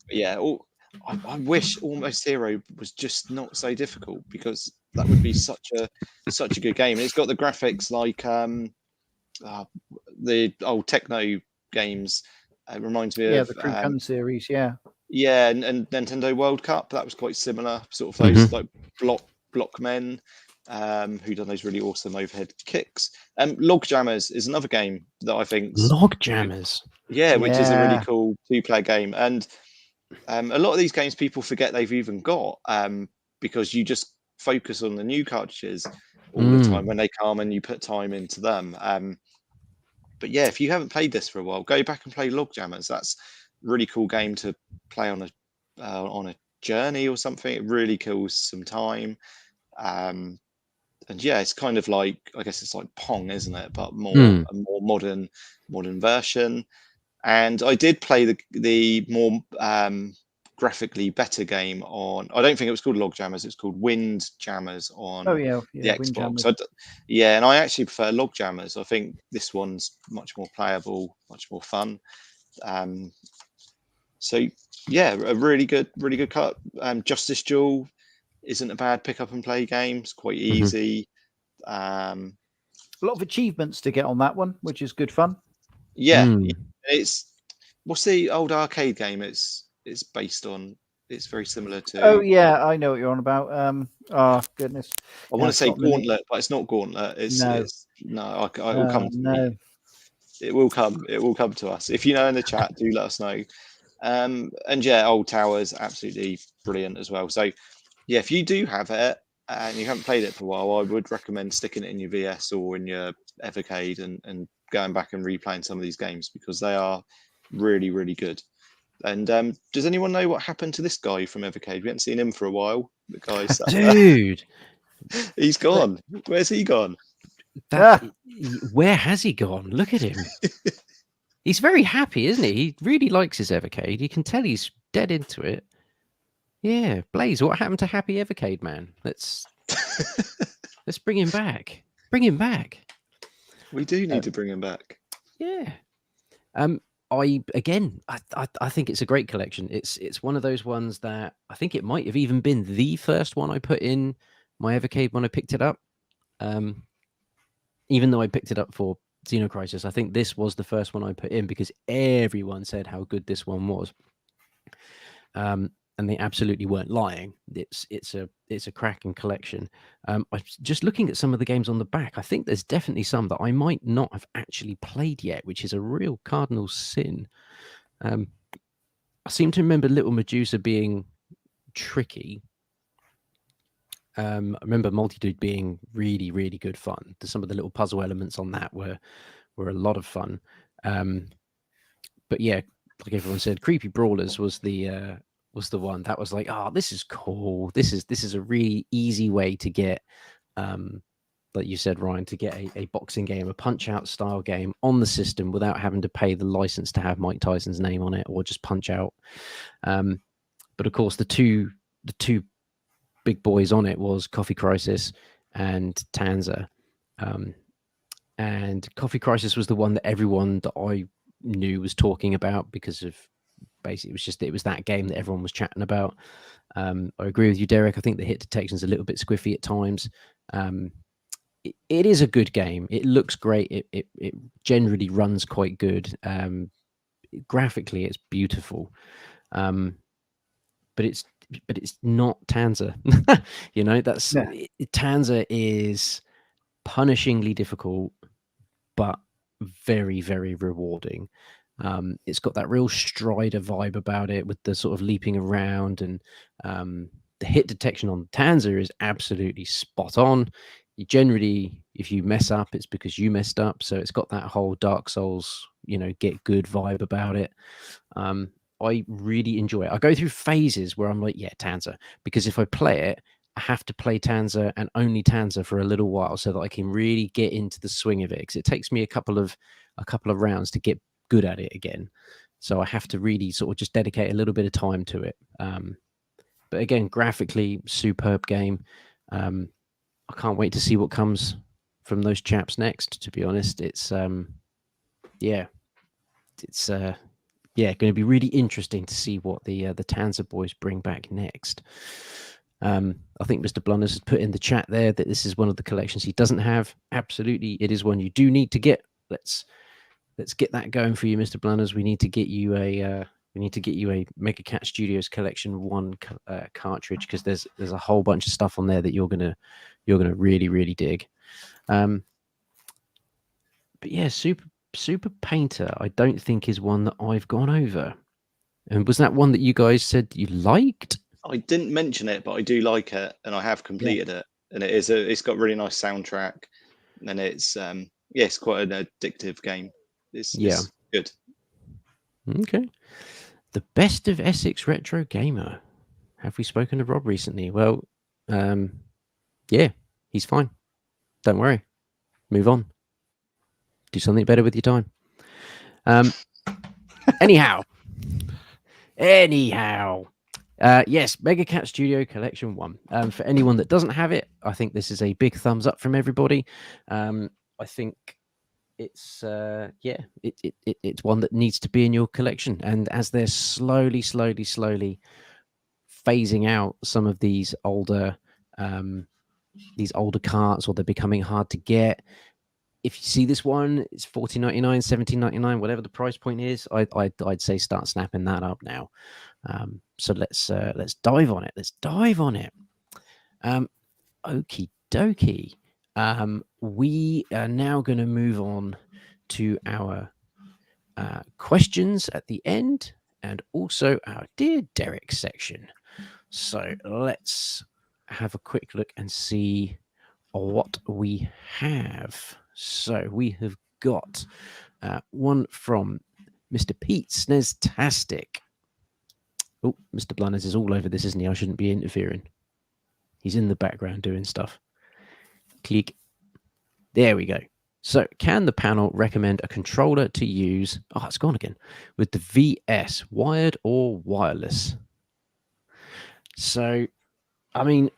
Yeah, I wish Almost Hero was just not so difficult, because that would be such a good game. And it's got the graphics like the old Techno games. It reminds me of the Crew Gun series. Yeah. Yeah, and Nintendo World Cup, that was quite similar. Sort of those like block men who done those really awesome overhead kicks. Log Jammers is another game that I think Log Jammers. Yeah, which is a really Yeah. cool 2-player game. And a lot of these games people forget they've even got, because you just focus on the new cartridges all the time when they come, and you put time into them. But yeah, if you haven't played this for a while, go back and play Log Jammers. That's a really cool game to play on a journey or something. It really kills some time. And yeah, it's kind of like, I guess it's like Pong, isn't it? But a more modern version. And I did play the more graphically better game on, I don't think it was called Log Jammers, it's called Wind Jammers on Oh yeah. the Xbox. Windjammers. Yeah, and I actually prefer Log Jammers. I think this one's much more playable, much more fun. So yeah, a really good cut. Justice Duel isn't a bad pick up and play game. It's quite easy. A lot of achievements to get on that one, which is good fun. Yeah, it's, what's the old arcade game it's based on? It's very similar to. Oh yeah, I know what you're on about. Oh goodness. I want to say Gauntlet, but it's not Gauntlet. It will come to me. It will come. It will come to us. If you know in the chat, do let us know. And yeah, Old Towers, absolutely brilliant as well. So yeah, if you do have it and you haven't played it for a while, I would recommend sticking it in your VS or in your Evercade and going back and replaying some of these games, because they are really, really good. And does anyone know what happened to this guy from Evercade? We haven't seen him for a while. The guy, Dude, he's gone. Where's he gone? Where has he gone? Look at him. He's very happy, isn't he? He really likes his Evercade. You can tell he's dead into it. Yeah, Blaze, what happened to Happy Evercade Man? Let's bring him back. Bring him back. We do need to bring him back. Yeah. I think it's a great collection. It's one of those ones that I think it might have even been the first one I put in my Evercade when I picked it up. Even though I picked it up for Xenocrisis, I think this was the first one I put in because everyone said how good this one was. And they absolutely weren't lying. It's a cracking collection. I'm just looking at some of the games on the back. I think there's definitely some that I might not have actually played yet, which is a real cardinal sin. I seem to remember Little Medusa being tricky. I remember Multi-Dude being really, really good fun. Some of the little puzzle elements on that were a lot of fun. But yeah, like everyone said, Creepy Brawlers was the one that was like, oh, this is cool. This is a really easy way to get like you said, Ryan, to get a boxing game, a Punch-Out style game on the system without having to pay the license to have Mike Tyson's name on it or just Punch Out. But of course, the two big boys on it was Coffee Crisis and Tanza. And Coffee Crisis was the one that everyone that I knew was talking about because of basically it was that game that everyone was chatting about. I agree with you, Derek. I think the hit detection is a little bit squiffy at times. It is a good game. It looks great. It generally runs quite good. Graphically, it's beautiful. But it's not Tanza. Tanza is punishingly difficult, but very, very rewarding. It's got that real Strider vibe about it with the sort of leaping around, and the hit detection on Tanza is absolutely spot on. You generally, if you mess up, it's because you messed up. So it's got that whole Dark Souls, get good vibe about it. I really enjoy it. I go through phases where I'm like, yeah, Tanza, because if I play it, I have to play Tanza and only Tanza for a little while so that I can really get into the swing of it. Because it takes me a couple of rounds to get good at it again. So I have to really sort of just dedicate a little bit of time to it. But again, graphically, superb game. I can't wait to see what comes from those chaps next. To be honest, it's going to be really interesting to see what the Tanza boys bring back next. I think Mr. Blunners has put in the chat there that this is one of the collections he doesn't have. Absolutely, it is one you do need to get. Let's get that going for you, Mr. Blunners. We need to get you a Mega Cat Studios Collection 1 cartridge, because there's a whole bunch of stuff on there that you're gonna really, really dig. But yeah, Super Painter, I don't think is one that I've gone over. And was that one that you guys said you liked? I didn't mention it, but I do like it, and I have completed it. And it's got a really nice soundtrack, and it's quite an addictive game. It's good. Okay. The Best of Essex Retro Gamer. Have we spoken to Rob recently? Well, yeah, he's fine. Don't worry. Move on. Do something better with your time. Anyhow, yes, Mega Cat Studio Collection 1. For anyone that doesn't have it, I think this is a big thumbs up from everybody. I think it's it's one that needs to be in your collection. And as they're slowly phasing out some of these older carts, or they're becoming hard to get, if you see this one, it's $14.99, $17.99, whatever the price point is. I'd say start snapping that up now. So let's dive on it. Okie dokie. We are now going to move on to our questions at the end, and also our Dear Derek section. So let's have a quick look and see what we have. So we have got one from Mr. Pete Snestastic. Oh, Mr. Blunners is all over this, isn't he? I shouldn't be interfering. He's in the background doing stuff. Click. There we go. So, can the panel recommend a controller to use? Oh, it's gone again. With the VS, wired or wireless? So, I mean,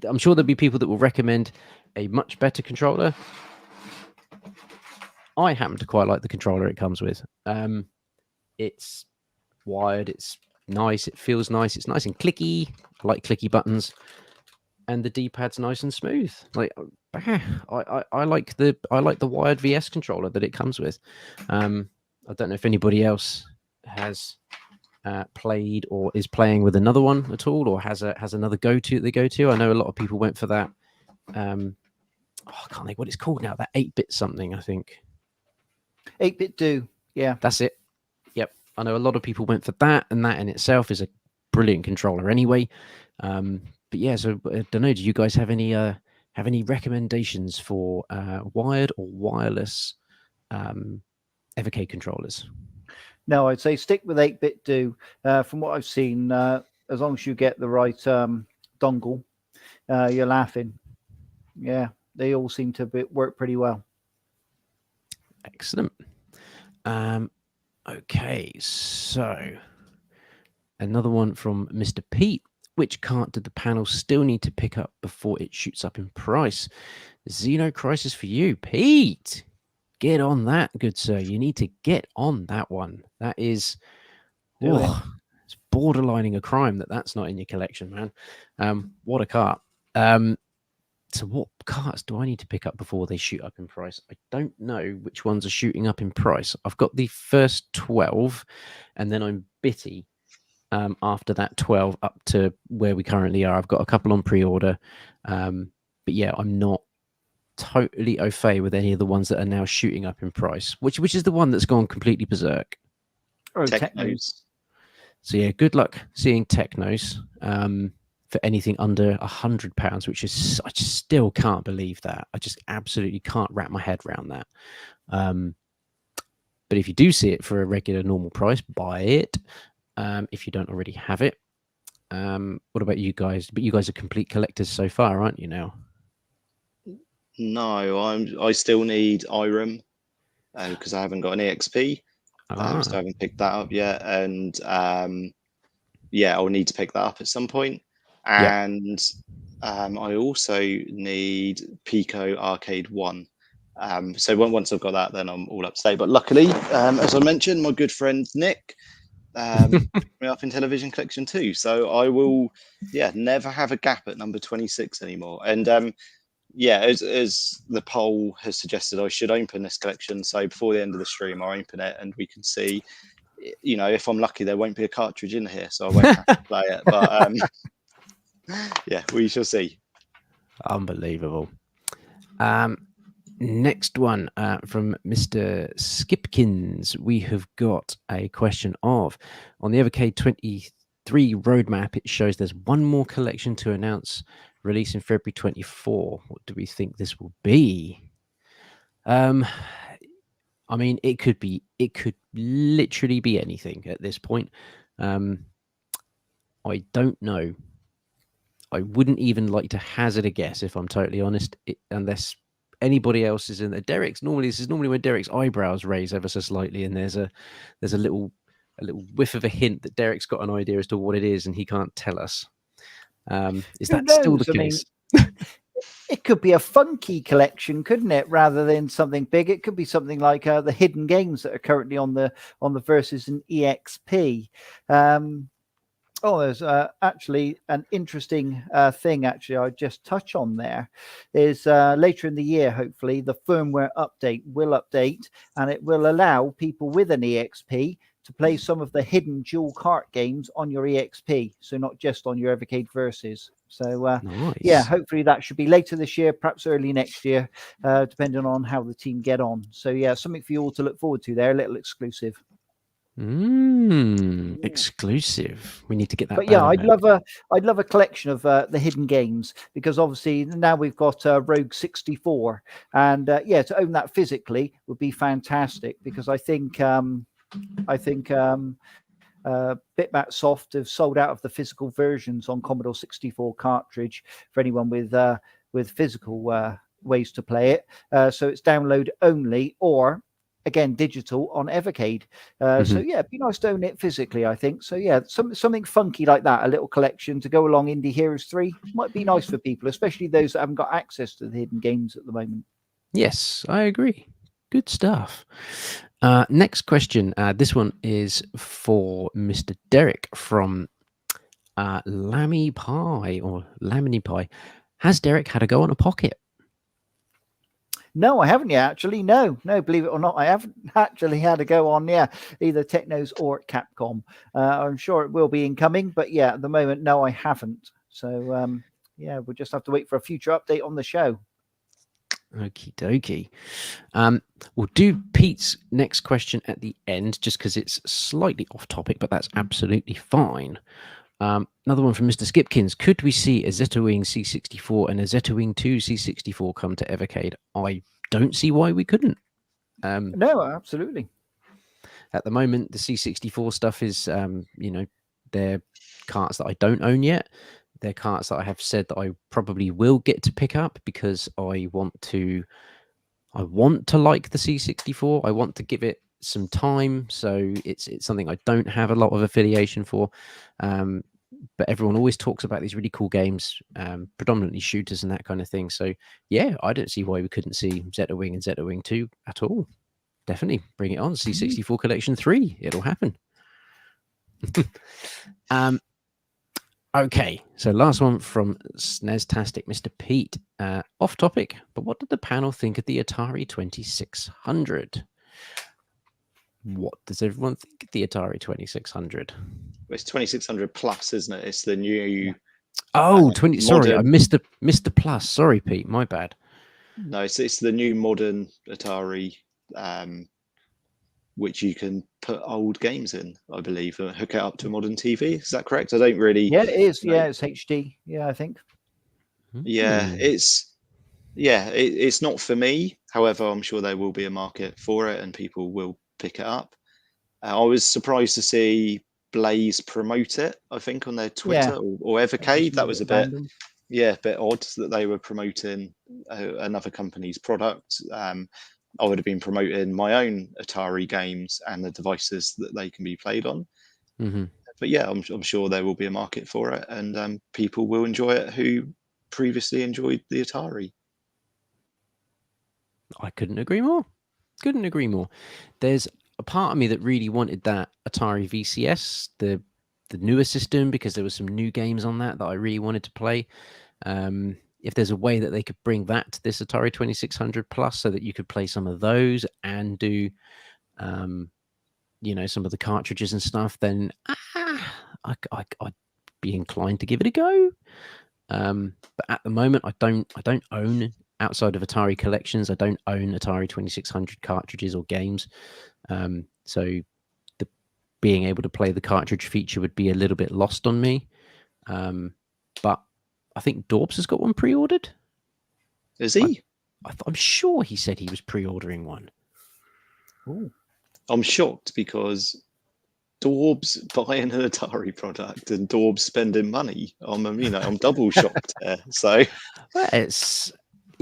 I'm sure there'll be people that will recommend a much better controller. I happen to quite like the controller it comes with. It's wired, it's nice, it feels nice, it's nice and clicky. I like clicky buttons, and the D-pad's nice and smooth. Like, I like the wired VS controller that it comes with. I don't know if anybody else has played or is playing with another one at all, or has another go-to that they go to. I know a lot of people went for that. I can't think what it's called now. That 8-bit something, I think. 8-bit do, yeah. That's it. Yep. I know a lot of people went for that, and that in itself is a brilliant controller anyway. But yeah, so I don't know. Do you guys have any recommendations for wired or wireless Evercade controllers? No, I'd say stick with 8-bit do. From what I've seen, as long as you get the right dongle, you're laughing. Yeah, they all seem to work pretty well. Excellent. Okay, so another one from Mr. Pete. Which cart did the panel still need to pick up before it shoots up in price? Xeno Crisis for you, Pete. Get on that, good sir. You need to get on that one. That is, it's borderlining a crime that's not in your collection, man. What a cart. So what carts do I need to pick up before they shoot up in price? I don't know which ones are shooting up in price. I've got the first 12, and then I'm bitty after that 12 up to where we currently are. I've got a couple on pre-order. But yeah, I'm not totally au fait with any of the ones that are now shooting up in price. Which is the one that's gone completely berserk? Technos. So yeah, good luck seeing Technos. For anything under £100, which is, I just still can't believe that. I just absolutely can't wrap my head around that. But if you do see it for a regular normal price, buy it. If you don't already have it. What about you guys? But you guys are complete collectors so far, aren't you now? No, I still need Irem because I haven't got an EXP. So I haven't picked that up yet. And yeah, I'll need to pick that up at some point. And I also need Pico Arcade 1. So once I've got that, then I'm all up to date. But luckily, as I mentioned, my good friend Nick picked me up in Television Collection 2. So I will, never have a gap at number 26 anymore. And as the poll has suggested, I should open this collection. So before the end of the stream, I'll open it and we can see, if I'm lucky, there won't be a cartridge in here. So I won't have to play it. But yeah, we shall see. Unbelievable. Next one from Mr. Skipkins. We have got a question of, on the Evercade 23 roadmap, it shows there's one more collection to announce, release in February 24. What do we think this will be? I mean, it could literally be anything at this point. I don't know. I wouldn't even like to hazard a guess, if I'm totally honest, unless anybody else is in there. This is normally when Derek's eyebrows raise ever so slightly, and there's a little whiff of a hint that Derek's got an idea as to what it is, and he can't tell us. Is that still the case? It could be a funky collection, couldn't it? Rather than something big, it could be something like the hidden games that are currently on the Versus and EXP. There's actually an interesting thing, actually, I just touch on there, is later in the year, hopefully, the firmware update will update, and it will allow people with an EXP to play some of the hidden dual cart games on your EXP, so not just on your Evercade Versus. So, nice. Yeah, hopefully that should be later this year, perhaps early next year, depending on how the team get on. So, yeah, something for you all to look forward to there, a little exclusive. Exclusive. We need to get that. But yeah, I'd love a collection of the hidden games, because obviously now we've got Rogue 64, and to own that physically would be fantastic, because I think Bitmap Soft have sold out of the physical versions on Commodore 64 cartridge for anyone with physical ways to play it. So it's download only, or again digital on Evercade. So yeah, it'd be nice to own it physically, I think. So yeah, something funky like that, a little collection to go along Indie Heroes 3 might be nice for people, especially those that haven't got access to the hidden games at the moment. Yes, I agree. Good stuff. Next question. This one is for Mr. Derek from Lammy Pie or Laminy Pie. Has Derek had a go on a Pocket? No, I haven't yet, actually. No, believe it or not, I haven't actually had a go on, either Technos or Capcom. I'm sure it will be incoming, but yeah, at the moment, no, I haven't. So, we'll just have to wait for a future update on the show. Okie dokie. We'll do Pete's next question at the end, just because it's slightly off topic, but that's absolutely fine. Another one from Mr. Skipkins. Could we see a Zetawing C64 and a Zetawing 2 C64 come to Evercade? I don't see why we couldn't. No, absolutely. At the moment, the C64 stuff is, they're carts that I don't own yet. they're carts that I have said that I probably will get to pick up because I want to like the C64. I want to give it some time, so it's something I don't have a lot of affiliation for. But everyone always talks about these really cool games, predominantly shooters and that kind of thing. So yeah, I don't see why we couldn't see Zeta Wing and Zeta Wing 2 at all. Definitely bring it on. C64 Collection 3. It'll happen. Okay, so last one from SNEStastic, Mr. Pete. Off topic, but what did the panel think of the Atari 2600? What does everyone think of the Atari 2600? It's 2600 plus, isn't it? It's the new. Oh, 20. Sorry, I modern- missed the plus. Sorry, Pete. My bad. No, it's the new modern Atari, which you can put old games in, I believe, and hook it up to a modern TV. Is that correct? I don't really. Yeah, it is. know. Yeah, it's HD. Yeah, I think. Yeah, Hmm. it's not for me. However, I'm sure there will be a market for it, and people will pick it up. I was surprised to see Blaze promote it. I think on their Twitter or Evercade. That was a bit. Random. Yeah, a bit odd that they were promoting another company's product. I would have been promoting my own Atari games and the devices that they can be played on. Mm-hmm. But yeah, I'm sure there will be a market for it, and people will enjoy it who previously enjoyed the Atari. I couldn't agree more. Couldn't agree more. There's a part of me that really wanted that Atari VCS, the newer system, because there were some new games on that I really wanted to play. If there's a way that they could bring that to this Atari 2600 Plus so that you could play some of those and do, some of the cartridges and stuff, then I'd be inclined to give it a go. But at the moment, I don't own, outside of Atari collections, I don't own Atari 2600 cartridges or games. So the being able to play the cartridge feature would be a little bit lost on me. But I think Dorbs has got one pre-ordered. Is he? I'm sure he said he was pre-ordering one. Ooh. I'm shocked because Dorbs buying an Atari product and Dorbs spending money. I'm double shocked there. So Well, it's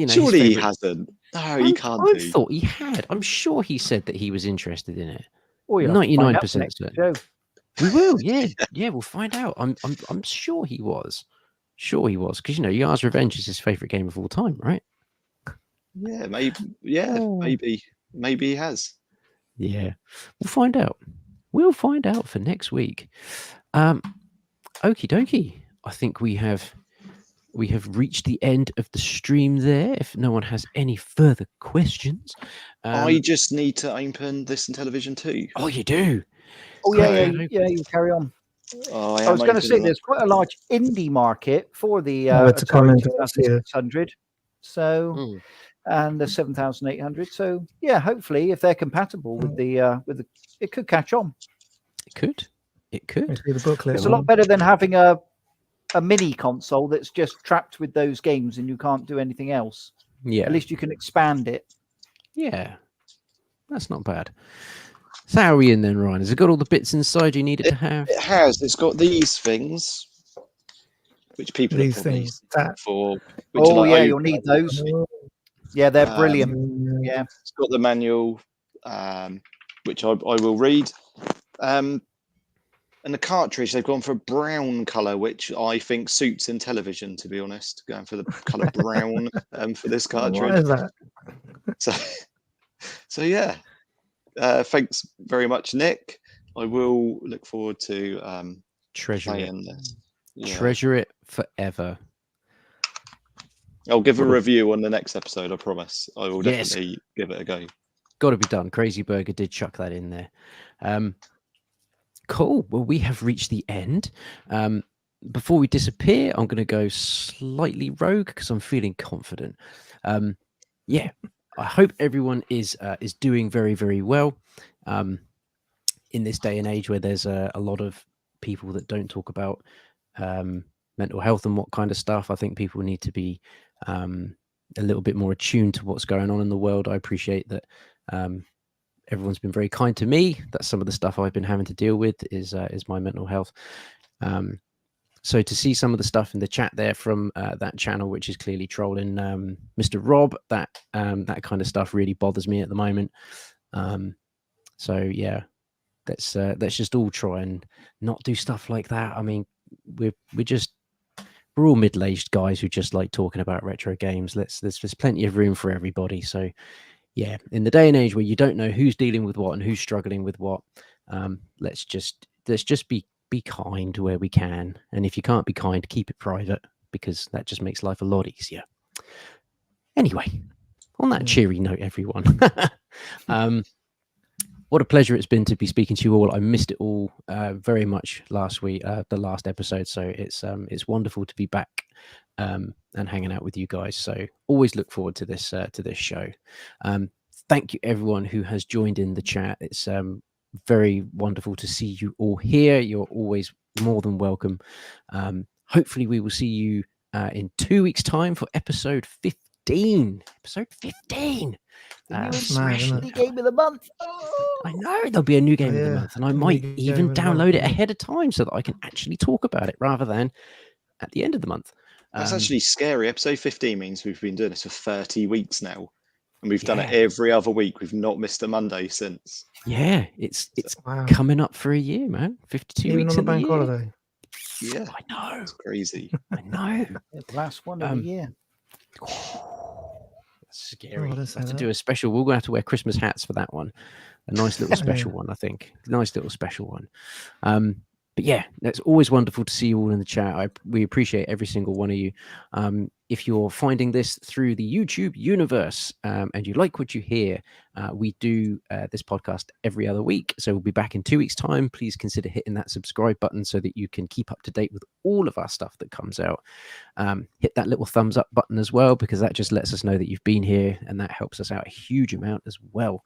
surely he his favourite- hasn't. No, he can't I do. thought he had. I'm sure he said that he was interested in it. Oh, you'll have to find out 99% next certain. show. We will, yeah, we'll find out. I'm sure he was. Sure he was, because Yars' Revenge is his favorite game of all time, right? Yeah, maybe. Yeah, Oh. maybe he has. Yeah, we'll find out. We'll find out for next week. Okie dokie. I think we have reached the end of the stream there. If no one has any further questions, I just need to open this in television too. oh, you do. Oh Great. yeah, you carry on. Oh, I was going to say there's quite a large indie market for the to come Atari into this here. 2600. So Mm. and the 7800. So yeah, hopefully if they're compatible with the it could catch on. It could. Let's see the booklet. It's a lot better than having a mini console that's just trapped with those games and you can't do anything else. Yeah. At least you can expand it. Yeah. That's not bad. So how are we in then, Ryan? Has it got all the bits inside you needed to have? It has. It's got these things, which people These have probably things. That. for. Oh yeah, you'll need those. Oh, Yeah, they're brilliant. yeah. Yeah. It's got the manual, which I will read. And the cartridge, they've gone for a brown colour, which I think suits in television, to be honest. Going for the colour brown for this Why cartridge. is that? So yeah. Thanks very much, Nick. I will look forward to Treasure it. playing this. Yeah. Treasure it forever. I'll give a What a- review on the next episode, I promise. I will Yes. definitely give it a go. Got to be done. Crazy Burger did chuck that in there. Cool. Well, we have reached the end. Before we disappear, I'm going to go slightly rogue because I'm feeling confident. Yeah, I hope everyone is doing very, very well. In this day and age where there's a lot of people that don't talk about mental health and what kind of stuff, I think people need to be a little bit more attuned to what's going on in the world. I appreciate that everyone's been very kind to me. That's some of the stuff I've been having to deal with is my mental health. So to see some of the stuff in the chat there from that channel, which is clearly trolling Mr. Rob, that kind of stuff really bothers me at the moment. So yeah, let's just all try and not do stuff like that. I mean, we're all middle-aged guys who just like talking about retro games. There's plenty of room for everybody. So yeah, in the day and age where you don't know who's dealing with what and who's struggling with what, let's just be kind where we can. And if you can't be kind, keep it private, because that just makes life a lot easier. Anyway, on that cheery note, everyone, what a pleasure it's been to be speaking to you all. I missed it all very much last week, the last episode. So it's wonderful to be back and hanging out with you guys. So always look forward to this show. Thank you everyone who has joined in the chat. It's very wonderful to see you all here. You're always more than welcome. Hopefully we will see you in 2 weeks' time for episode 15. Episode 15. The game of the month. Oh. I know there'll be a new game of the month, and I might even download it ahead of time so that I can actually talk about it rather than at the end of the month. That's actually scary. Episode 15 means we've been doing this for 30 weeks now, and we've done it every other week. We've not missed a Monday since. Yeah, it's coming up for a year, man. 52 Even weeks on a in the bank year. holiday. Yeah, I know. it's crazy. I know. The last one of the year. That's scary. Oh, We'll have to do a special. We're going to have to wear Christmas hats for that one. A nice little special one, I think. Nice little special one. But yeah, it's always wonderful to see you all in the chat. We appreciate every single one of you. If you're finding this through the YouTube universe and you like what you hear, we do this podcast every other week. So we'll be back in 2 weeks' time. Please consider hitting that subscribe button so that you can keep up to date with all of our stuff that comes out. Hit that little thumbs up button as well, because that just lets us know that you've been here, and that helps us out a huge amount as well.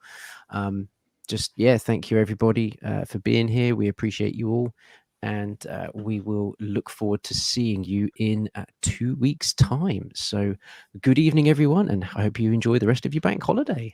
Thank you everybody for being here. We appreciate you all, and we will look forward to seeing you in 2 weeks' time. So good evening everyone, and I hope you enjoy the rest of your bank holiday.